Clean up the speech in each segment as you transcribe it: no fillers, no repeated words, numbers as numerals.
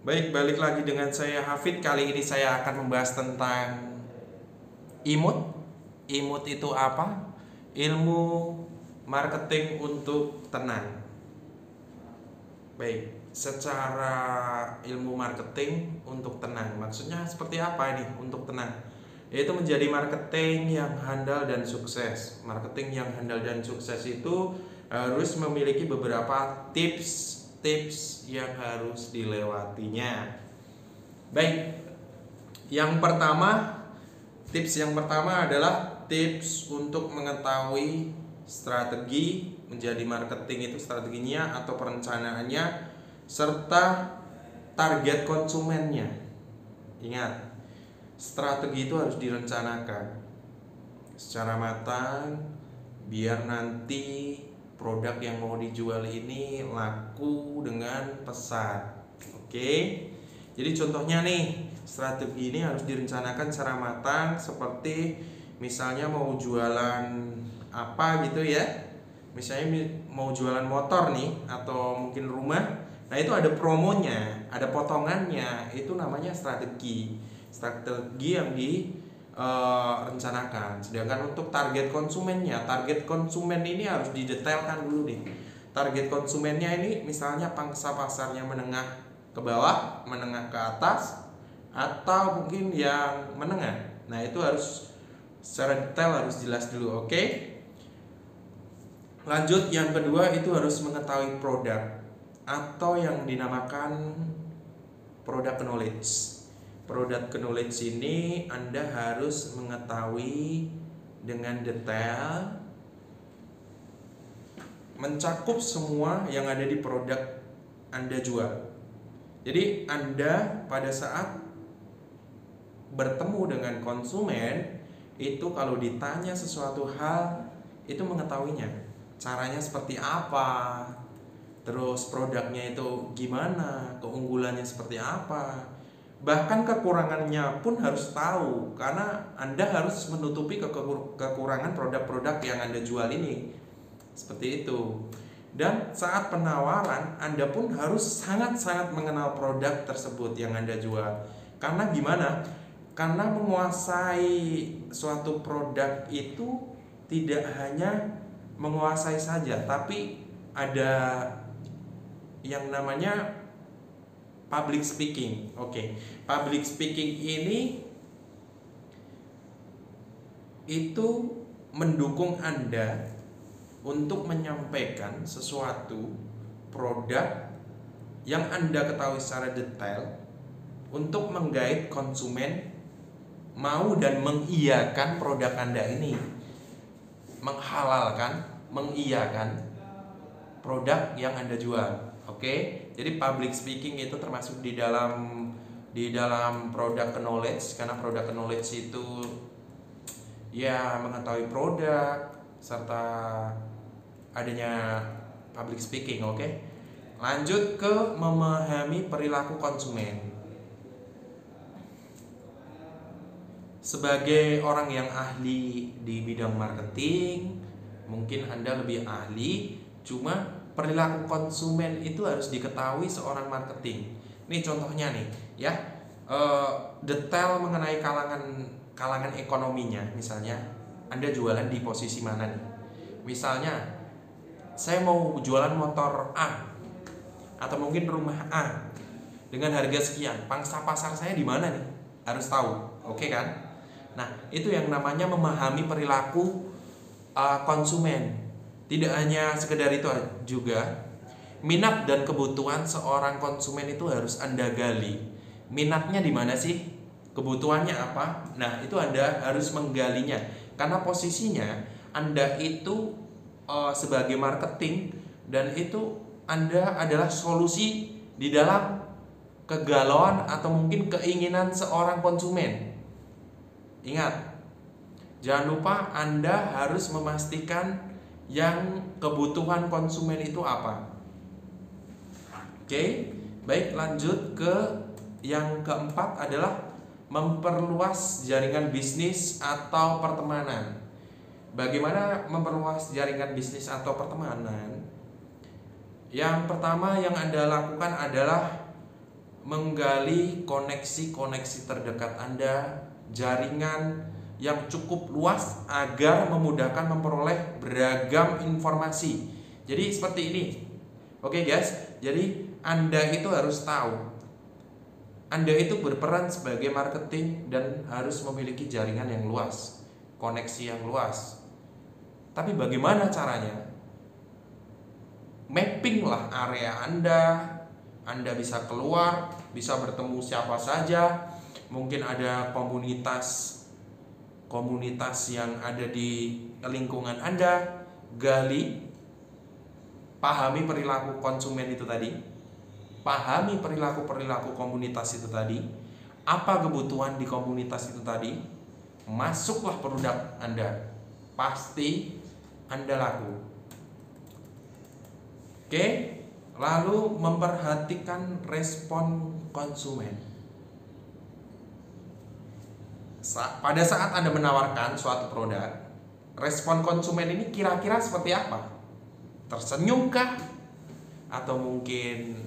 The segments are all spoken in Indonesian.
Baik, balik lagi dengan saya Hafid. Kali ini saya akan membahas tentang imut. Imut itu apa? Ilmu marketing untuk tenang. Baik, secara ilmu marketing untuk tenang, maksudnya seperti apa ini untuk tenang? Yaitu menjadi marketing yang handal dan sukses. Marketing yang handal dan sukses itu harus memiliki beberapa tips yang harus dilewatinya. Baik, yang pertama, tips yang pertama adalah tips untuk mengetahui strategi menjadi marketing itu strateginya atau perencanaannya serta target konsumennya. Ingat, strategi itu harus direncanakan secara matang biar nanti produk yang mau dijual ini laku dengan pesat. Oke. Jadi contohnya nih, strategi ini harus direncanakan secara matang seperti misalnya mau jualan apa gitu ya. Misalnya mau jualan motor nih atau mungkin rumah. Nah, itu ada promonya, ada potongannya. Itu namanya strategi. Strategi yang direncanakan. Sedangkan untuk target konsumennya, target konsumen ini harus didetailkan dulu nih. Target konsumennya ini misalnya pangsa pasarnya menengah ke bawah, menengah ke atas, atau mungkin yang menengah. Nah, itu harus secara detail harus jelas dulu, oke? Lanjut, yang kedua itu harus mengetahui produk atau yang dinamakan product knowledge. Product knowledge ini Anda harus mengetahui dengan detail, mencakup semua yang ada di produk Anda jual. Jadi Anda pada saat bertemu dengan konsumen itu kalau ditanya sesuatu hal itu mengetahuinya. Caranya seperti apa? Terus produknya itu gimana? Keunggulannya seperti apa? Bahkan kekurangannya pun harus tahu karena Anda harus menutupi kekurangan produk-produk yang Anda jual ini. Seperti itu. Dan saat penawaran Anda pun harus sangat-sangat mengenal produk tersebut yang Anda jual. Karena gimana? Karena menguasai suatu produk itu tidak hanya menguasai saja, tapi ada yang namanya public speaking. Oke. Public speaking ini itu mendukung Anda untuk menyampaikan sesuatu produk yang Anda ketahui secara detail untuk menggait konsumen mau dan mengiyakan produk Anda ini, menghalalkan, mengiyakan produk yang Anda jual. Oke? Jadi public speaking itu termasuk di dalam product knowledge, karena product knowledge itu ya mengetahui produk serta adanya public speaking, oke? Lanjut ke memahami perilaku konsumen. Sebagai orang yang ahli di bidang marketing, mungkin Anda lebih ahli, cuma perilaku konsumen itu harus diketahui seorang marketing. Ini contohnya nih, ya. Detail mengenai kalangan ekonominya, misalnya Anda jualan di posisi mana nih? Misalnya saya mau jualan motor A atau mungkin rumah A dengan harga sekian, pangsa pasar saya di mana nih? Harus tahu, oke kan? Nah, itu yang namanya memahami perilaku konsumen. Tidak hanya sekedar itu juga, minat dan kebutuhan seorang konsumen itu harus Anda gali. Minatnya di mana sih? Kebutuhannya apa? Nah, itu Anda harus menggalinya. Karena posisinya Anda itu sebagai marketing, dan itu Anda adalah solusi di dalam kegalauan atau mungkin keinginan seorang konsumen. Ingat, jangan lupa Anda harus memastikan yang kebutuhan konsumen itu apa. Oke, baik, lanjut ke yang keempat adalah memperluas jaringan bisnis atau pertemanan. Bagaimana memperluas jaringan bisnis atau pertemanan? Yang pertama yang Anda lakukan adalah menggali koneksi-koneksi terdekat Anda, jaringan yang cukup luas agar memudahkan memperoleh beragam informasi. Jadi seperti ini. Oke guys, jadi Anda itu harus tahu Anda itu berperan sebagai marketing dan harus memiliki jaringan yang luas, koneksi yang luas. Tapi bagaimana caranya? Mappinglah area Anda bisa keluar, bisa bertemu siapa saja. Mungkin ada komunitas yang ada di lingkungan Anda. Gali, pahami perilaku konsumen itu tadi, pahami perilaku komunitas itu tadi, apa kebutuhan di komunitas itu tadi, masuklah produk Anda, pasti Anda laku. Oke, lalu memperhatikan respon konsumen. Pada saat Anda menawarkan suatu produk, respon konsumen ini kira-kira seperti apa? Tersenyumkah? Atau mungkin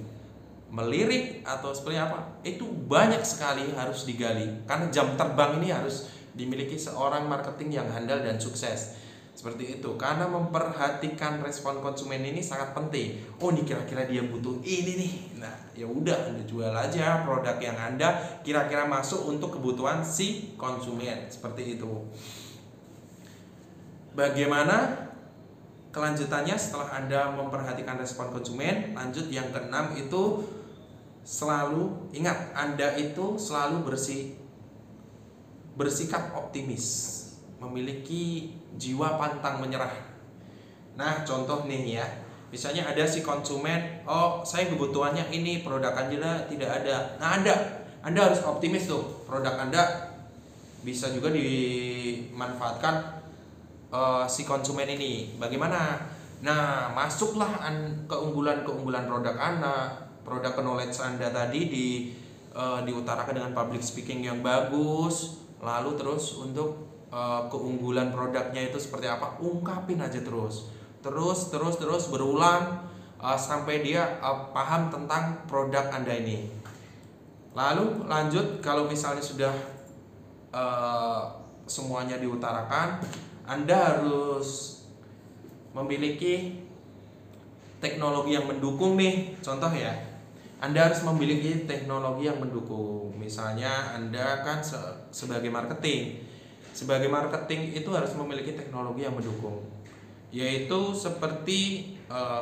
melirik atau seperti apa? Itu banyak sekali harus digali, karena jam terbang ini harus dimiliki seorang marketing yang handal dan sukses. Seperti itu, karena memperhatikan respon konsumen ini sangat penting. Oh, ini kira-kira dia butuh ini nih. Nah, ya udah Anda jual aja produk yang Anda kira-kira masuk untuk kebutuhan si konsumen. Seperti itu. Bagaimana kelanjutannya setelah Anda memperhatikan respon konsumen? Lanjut yang keenam itu selalu ingat, Anda itu selalu bersikap optimis, memiliki jiwa pantang menyerah. Nah, contoh nih ya, misalnya ada si konsumen, oh saya kebutuhannya ini, produk Anda tidak ada. Nah, Anda harus optimis tuh, produk Anda bisa juga dimanfaatkan si konsumen ini. Bagaimana? Nah, masuklah keunggulan produk Anda, produk knowledge Anda tadi diutarakan dengan public speaking yang bagus. Lalu terus untuk keunggulan produknya itu seperti apa, ungkapin aja terus berulang sampai dia paham tentang produk Anda ini. Lalu lanjut, kalau misalnya sudah semuanya diutarakan, Anda harus memiliki teknologi yang mendukung nih. Contoh ya, Anda harus memiliki teknologi yang mendukung. Misalnya Anda kan sebagai marketing itu harus memiliki teknologi yang mendukung, yaitu seperti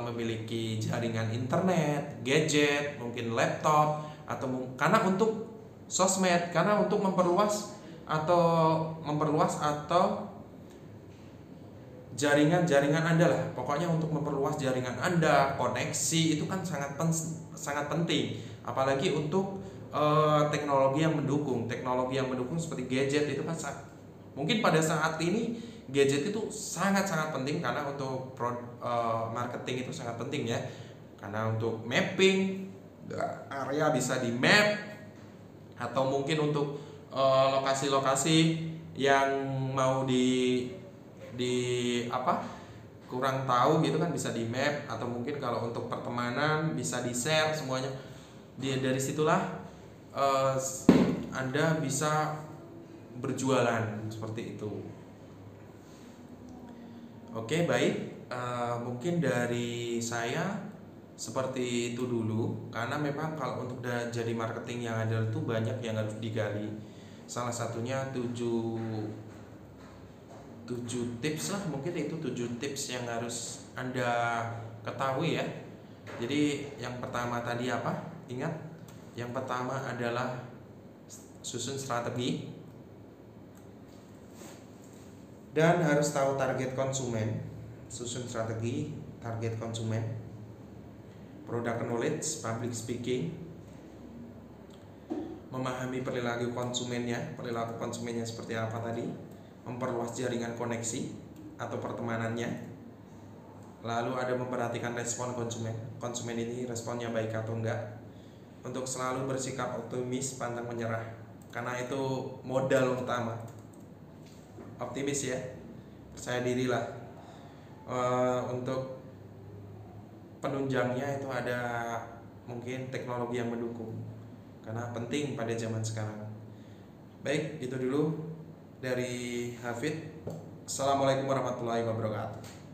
memiliki jaringan internet, gadget, mungkin laptop, karena untuk sosmed, karena untuk memperluas atau jaringan Anda lah. Pokoknya untuk memperluas jaringan Anda, koneksi itu kan sangat penting, apalagi untuk teknologi yang mendukung. Teknologi yang mendukung seperti gadget itu kan mungkin pada saat ini gadget itu sangat-sangat penting, karena untuk marketing itu sangat penting ya. Karena untuk mapping area bisa di map, atau mungkin untuk lokasi-lokasi yang mau kurang tahu gitu kan, bisa di map, atau mungkin kalau untuk pertemanan bisa di share semuanya. Dari situlah Anda bisa berjualan seperti itu. Oke, baik, mungkin dari saya seperti itu dulu, karena memang kalau untuk jadi marketing yang ada itu banyak yang harus digali. Salah satunya 7 tips lah, mungkin itu 7 tips yang harus Anda ketahui ya. Jadi yang pertama tadi apa? Ingat, yang pertama adalah susun strategi, dan harus tahu target konsumen. Susun strategi, target konsumen, product knowledge, public speaking, memahami perilaku konsumennya seperti apa tadi, memperluas jaringan koneksi atau pertemanannya. Lalu ada memperhatikan respon konsumen ini responnya baik atau enggak, untuk selalu bersikap optimis, pantang menyerah, karena itu modal utama. Optimis ya, percaya dirilah. Untuk penunjangnya itu ada mungkin teknologi yang mendukung. karena penting pada zaman sekarang. Baik, itu dulu dari Hafid. Assalamualaikum warahmatullahi wabarakatuh.